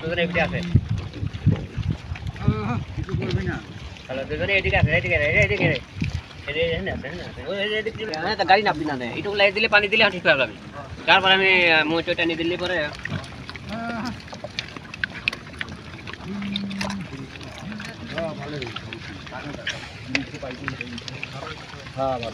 দুজনে এদিকে আছে হ্যালো দুজনে এদিকে আছে এদিকে গাড়ি নাববি না এইটুকু লাই দিলে পানি দিলে ঠিক হয়ে যাবে তারপর আমি মোচটা টানি দিলে পরে ভালো